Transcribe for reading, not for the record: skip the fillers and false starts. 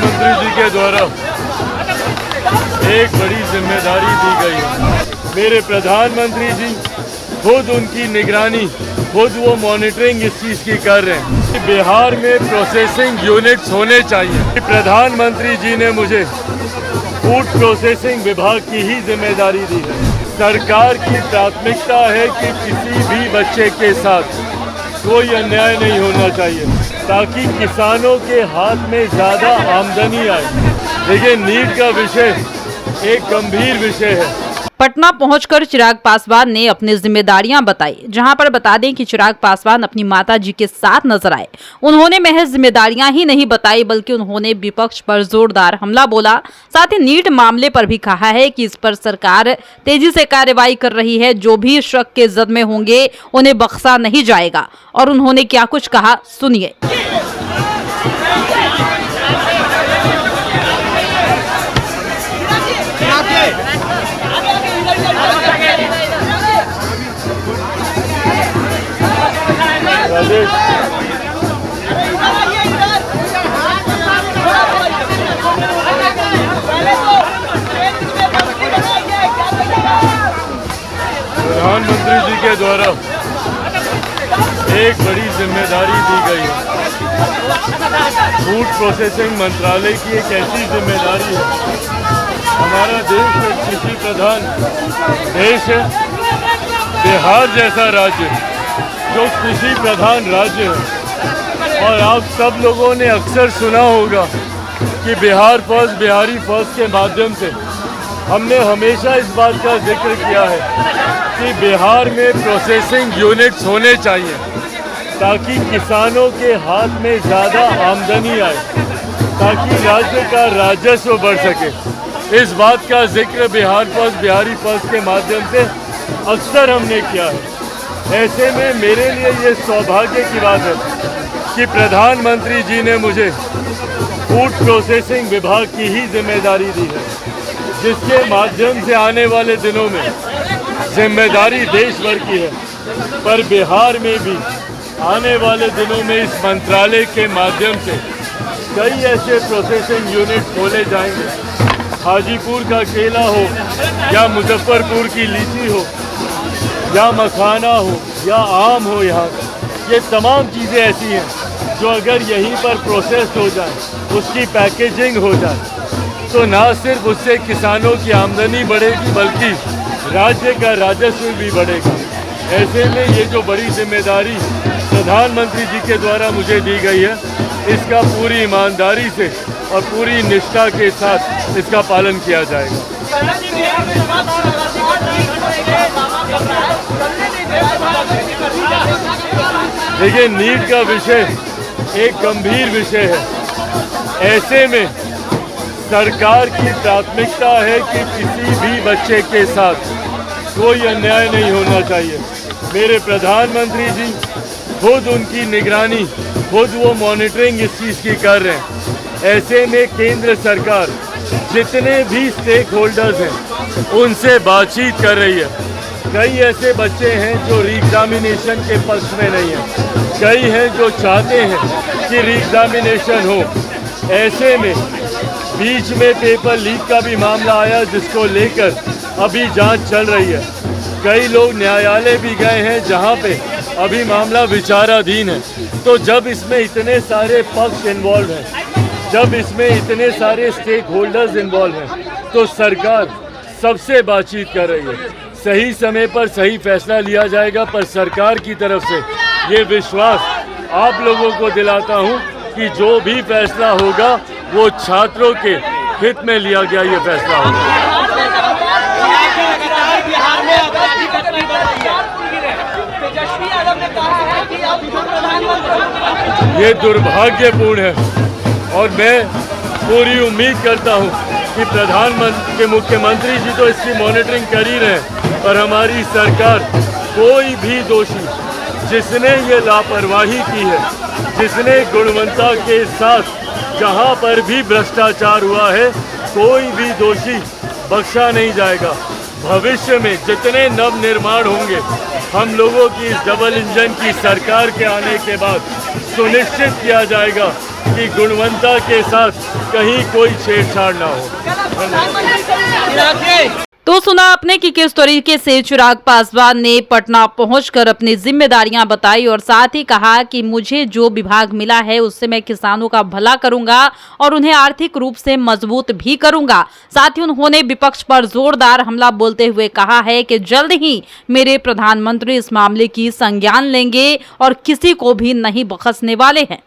प्रधानमंत्री जी के द्वारा एक बड़ी जिम्मेदारी दी गई है। मेरे प्रधानमंत्री जी खुद उनकी निगरानी, खुद वो मॉनिटरिंग इस चीज़ की कर रहे हैं। बिहार में प्रोसेसिंग यूनिट्स होने चाहिए। प्रधानमंत्री जी ने मुझे फूड प्रोसेसिंग विभाग की ही जिम्मेदारी दी है। सरकार की प्राथमिकता है कि किसी भी बच्चे के साथ कोई अन्याय नहीं होना चाहिए, ताकि किसानों के हाथ में ज़्यादा आमदनी आए। देखिए, नीट का विषय एक गंभीर विषय है। पटना पहुंचकर चिराग पासवान ने अपनी जिम्मेदारियां बताई, जहां पर बता दें कि चिराग पासवान अपनी माताजी के साथ नजर आए। उन्होंने महज जिम्मेदारियां ही नहीं बताई, बल्कि उन्होंने विपक्ष पर जोरदार हमला बोला। साथ ही नीट मामले पर भी कहा है कि इस पर सरकार तेजी से कार्रवाई कर रही है। जो भी शक के जद में होंगे उन्हें बख्शा नहीं जाएगा। और उन्होंने क्या कुछ कहा, सुनिए। प्रधानमंत्री जी के द्वारा एक बड़ी जिम्मेदारी दी गई है। फूड प्रोसेसिंग मंत्रालय की एक ऐसी जिम्मेदारी है। हमारा देश एक कृषि प्रधान देश है। बिहार जैसा राज्य जो कृषि प्रधान राज्य है, और आप सब लोगों ने अक्सर सुना होगा कि बिहार फर्स्ट, बिहारी फर्स्ट के माध्यम से हमने हमेशा इस बात का जिक्र किया है कि बिहार में प्रोसेसिंग यूनिट्स होने चाहिए, ताकि किसानों के हाथ में ज़्यादा आमदनी आए, ताकि राज्य का राजस्व बढ़ सके। इस बात का जिक्र बिहार फर्स्ट, बिहारी फर्स्ट के माध्यम से अक्सर हमने किया है। ऐसे में मेरे लिए ये सौभाग्य की बात है कि प्रधानमंत्री जी ने मुझे फूड प्रोसेसिंग विभाग की ही जिम्मेदारी दी है, जिसके माध्यम से आने वाले दिनों में जिम्मेदारी देश भर की है, पर बिहार में भी आने वाले दिनों में इस मंत्रालय के माध्यम से कई ऐसे प्रोसेसिंग यूनिट खोले जाएंगे। हाजीपुर का केला हो, या मुजफ्फरपुर की लीची हो, या मखाना हो, या आम हो, यहाँ ये तमाम चीज़ें ऐसी हैं जो अगर यहीं पर प्रोसेस हो जाए, उसकी पैकेजिंग हो जाए, तो ना सिर्फ उससे किसानों की आमदनी बढ़ेगी, बल्कि राज्य का राजस्व भी बढ़ेगा। ऐसे में ये जो बड़ी जिम्मेदारी प्रधानमंत्री जी के द्वारा मुझे दी गई है, इसका पूरी ईमानदारी से और पूरी निष्ठा के साथ इसका पालन किया जाएगा। देखिए, नीट का विषय एक गंभीर विषय है। ऐसे में सरकार की प्राथमिकता है कि किसी भी बच्चे के साथ कोई अन्याय नहीं होना चाहिए। मेरे प्रधानमंत्री जी खुद उनकी निगरानी, खुद वो मॉनिटरिंग इस चीज़ की कर रहे हैं। ऐसे में केंद्र सरकार जितने भी स्टेक होल्डर्स हैं उनसे बातचीत कर रही है। कई ऐसे बच्चे हैं जो री-एग्जामिनेशन के पक्ष में नहीं हैं, कई हैं जो चाहते हैं कि री-एग्जामिनेशन हो। ऐसे में बीच में पेपर लीक का भी मामला आया, जिसको लेकर अभी जांच चल रही है। कई लोग न्यायालय भी गए हैं, जहां पे अभी मामला विचाराधीन है। तो जब इसमें इतने सारे पक्ष इन्वॉल्व हैं, जब इसमें इतने सारे स्टेक होल्डर्स इन्वॉल्व हैं, तो सरकार सबसे बातचीत कर रही है। सही समय पर सही फैसला लिया जाएगा, पर सरकार की तरफ से ये विश्वास आप लोगों को दिलाता हूँ कि जो भी फैसला होगा वो छात्रों के हित में लिया गया ये फैसला होगा। ये दुर्भाग्यपूर्ण है, और मैं पूरी उम्मीद करता हूँ कि प्रधानमंत्री के मुख्यमंत्री जी तो इसकी मॉनिटरिंग कर ही रहे हैं, पर हमारी सरकार कोई भी दोषी जिसने ये लापरवाही की है, जिसने गुणवत्ता के साथ जहाँ पर भी भ्रष्टाचार हुआ है, कोई भी दोषी बख्शा नहीं जाएगा। भविष्य में जितने नव निर्माण होंगे, हम लोगों की इस डबल इंजन की सरकार के आने के बाद सुनिश्चित किया जाएगा कि गुणवत्ता के साथ कहीं कोई छेड़छाड़ ना हो। तो सुना आपने कि किस तरीके से चिराग पासवान ने पटना पहुंचकर अपनी जिम्मेदारियां बताई और साथ ही कहा कि मुझे जो विभाग मिला है उससे मैं किसानों का भला करूंगा और उन्हें आर्थिक रूप से मजबूत भी करूंगा। साथ ही उन्होंने विपक्ष पर जोरदार हमला बोलते हुए कहा है कि जल्द ही मेरे प्रधानमंत्री इस मामले की संज्ञान लेंगे और किसी को भी नहीं बख्शने वाले हैं।